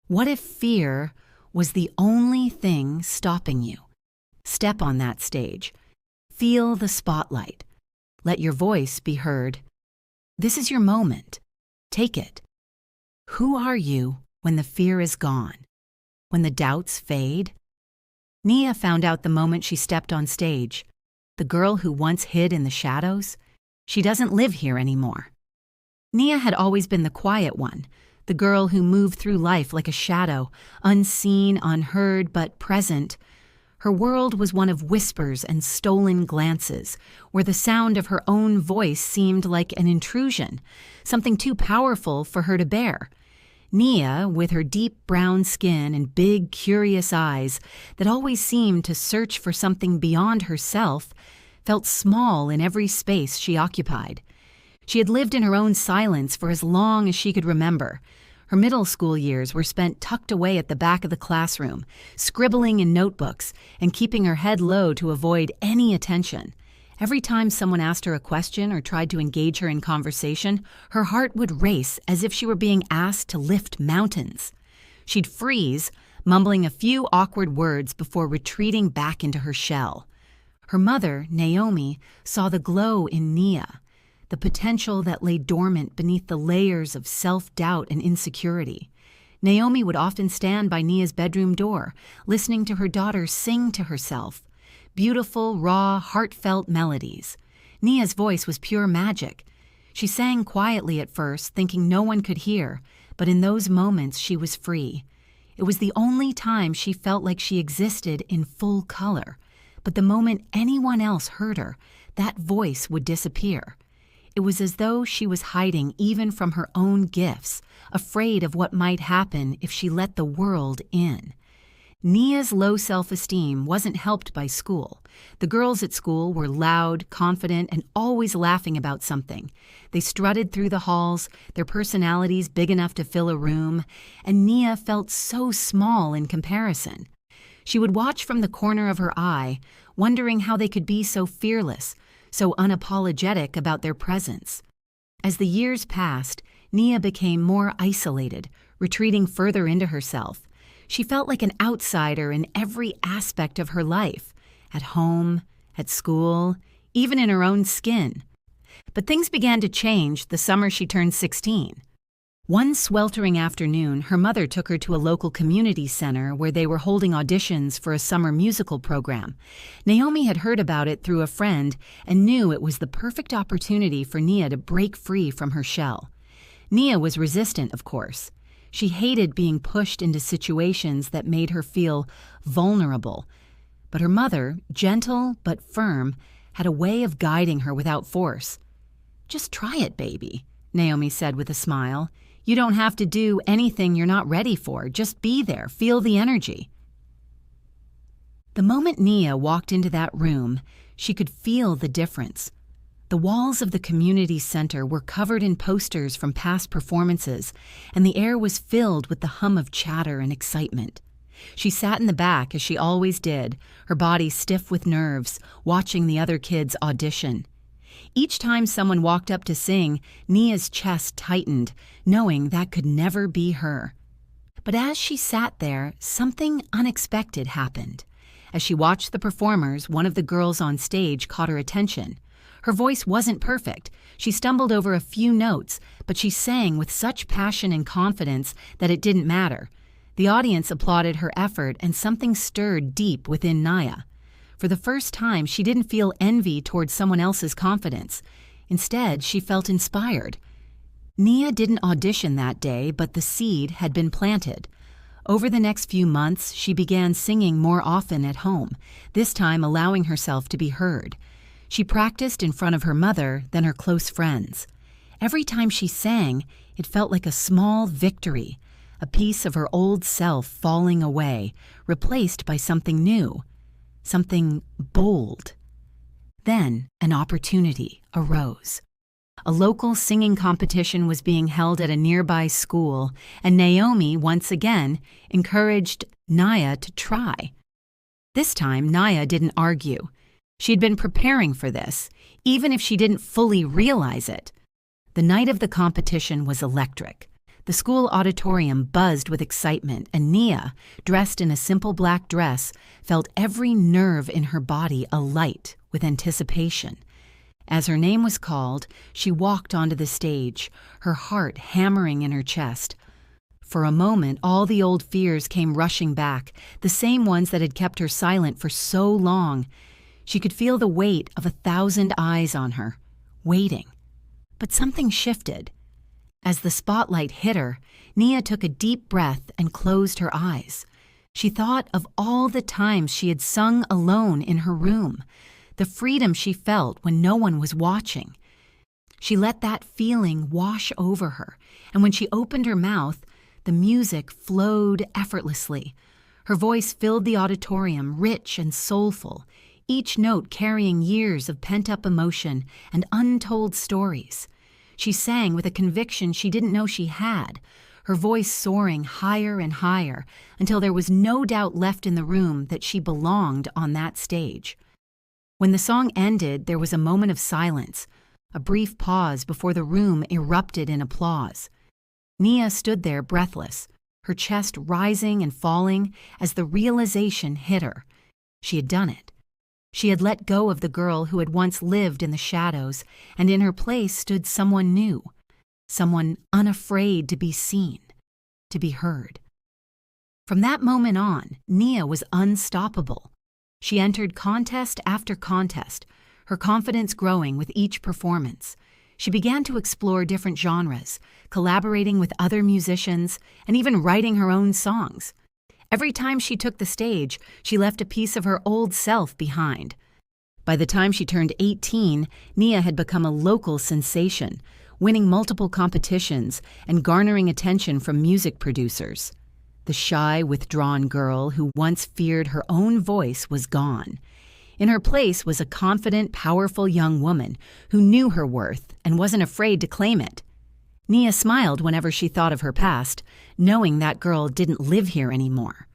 What if fear was the only thing stopping you? Step on that stage. Feel the spotlight. Let your voice be heard. This is your moment. Take it. Who are you when the fear is gone? When the doubts fade? Nia found out the moment she stepped on stage. The girl who once hid in the shadows, she doesn't live here anymore. Nia had always been the quiet one, the girl who moved through life like a shadow, unseen, unheard, but present. Her world was one of whispers and stolen glances, where the sound of her own voice seemed like an intrusion, something too powerful for her to bear. Nia, with her deep brown skin and big, curious eyes that always seemed to search for something beyond herself, felt small in every space she occupied. She had lived in her own silence for as long as she could remember. Her middle school years were spent tucked away at the back of the classroom, scribbling in notebooks and keeping her head low to avoid any attention. Every time someone asked her a question or tried to engage her in conversation, her heart would race as if she were being asked to lift mountains. She'd freeze, mumbling a few awkward words before retreating back into her shell. Her mother, Naomi, saw the glow in Nia, the potential that lay dormant beneath the layers of self-doubt and insecurity. Naomi would often stand by Nia's bedroom door, listening to her daughter sing to herself. Beautiful, raw, heartfelt melodies. Nia's voice was pure magic. She sang quietly at first, thinking no one could hear, but in those moments she was free. It was the only time she felt like she existed in full color. But the moment anyone else heard her, that voice would disappear. It was as though she was hiding even from her own gifts, afraid of what might happen if she let the world in. Nia's low self-esteem wasn't helped by school. The girls at school were loud, confident, and always laughing about something. They strutted through the halls, their personalities big enough to fill a room, and Nia felt so small in comparison. She would watch from the corner of her eye, wondering how they could be so fearless, so unapologetic about their presence. As the years passed, Nia became more isolated, retreating further into herself. She felt like an outsider in every aspect of her life, at home, at school, even in her own skin. But things began to change the summer she turned 16. One sweltering afternoon, her mother took her to a local community center where they were holding auditions for a summer musical program. Naomi had heard about it through a friend and knew it was the perfect opportunity for Nia to break free from her shell. Nia was resistant, of course. She hated being pushed into situations that made her feel vulnerable. But her mother, gentle but firm, had a way of guiding her without force. "Just try it, baby," Naomi said with a smile. "You don't have to do anything you're not ready for. Just be there, feel the energy." The moment Nia walked into that room, she could feel the difference. The walls of the community center were covered in posters from past performances, and the air was filled with the hum of chatter and excitement. She sat in the back, as she always did, her body stiff with nerves, watching the other kids audition. Each time someone walked up to sing, Nia's chest tightened, knowing that could never be her. But as she sat there, something unexpected happened. As she watched the performers, one of the girls on stage caught her attention. Her voice wasn't perfect. She stumbled over a few notes, but she sang with such passion and confidence that it didn't matter. The audience applauded her effort, and something stirred deep within Nia. For the first time, she didn't feel envy toward someone else's confidence. Instead, she felt inspired. Nia didn't audition that day, but the seed had been planted. Over the next few months, she began singing more often at home, this time allowing herself to be heard. She practiced in front of her mother, then her close friends. Every time she sang, it felt like a small victory, a piece of her old self falling away, replaced by something new. Something bold. Then an opportunity arose. A local singing competition was being held at a nearby school, and Naomi once again encouraged Nia to try. This time, Nia didn't argue. She'd been preparing for this, even if she didn't fully realize it. The night of the competition was electric. The school auditorium buzzed with excitement, and Nia, dressed in a simple black dress, felt every nerve in her body alight with anticipation. As her name was called, she walked onto the stage, her heart hammering in her chest. For a moment, all the old fears came rushing back, the same ones that had kept her silent for so long. She could feel the weight of 1,000 eyes on her, waiting. But something shifted. As the spotlight hit her, Nia took a deep breath and closed her eyes. She thought of all the times she had sung alone in her room, the freedom she felt when no one was watching. She let that feeling wash over her, and when she opened her mouth, the music flowed effortlessly. Her voice filled the auditorium, rich and soulful, each note carrying years of pent-up emotion and untold stories. She sang with a conviction she didn't know she had, her voice soaring higher and higher until there was no doubt left in the room that she belonged on that stage. When the song ended, there was a moment of silence, a brief pause before the room erupted in applause. Nia stood there breathless, her chest rising and falling as the realization hit her. She had done it. She had let go of the girl who had once lived in the shadows, and in her place stood someone new, someone unafraid to be seen, to be heard. From that moment on, Nia was unstoppable. She entered contest after contest, her confidence growing with each performance. She began to explore different genres, collaborating with other musicians, and even writing her own songs. Every time she took the stage, she left a piece of her old self behind. By the time she turned 18, Nia had become a local sensation, winning multiple competitions and garnering attention from music producers. The shy, withdrawn girl who once feared her own voice was gone. In her place was a confident, powerful young woman who knew her worth and wasn't afraid to claim it. Nia smiled whenever she thought of her past, knowing that girl didn't live here anymore.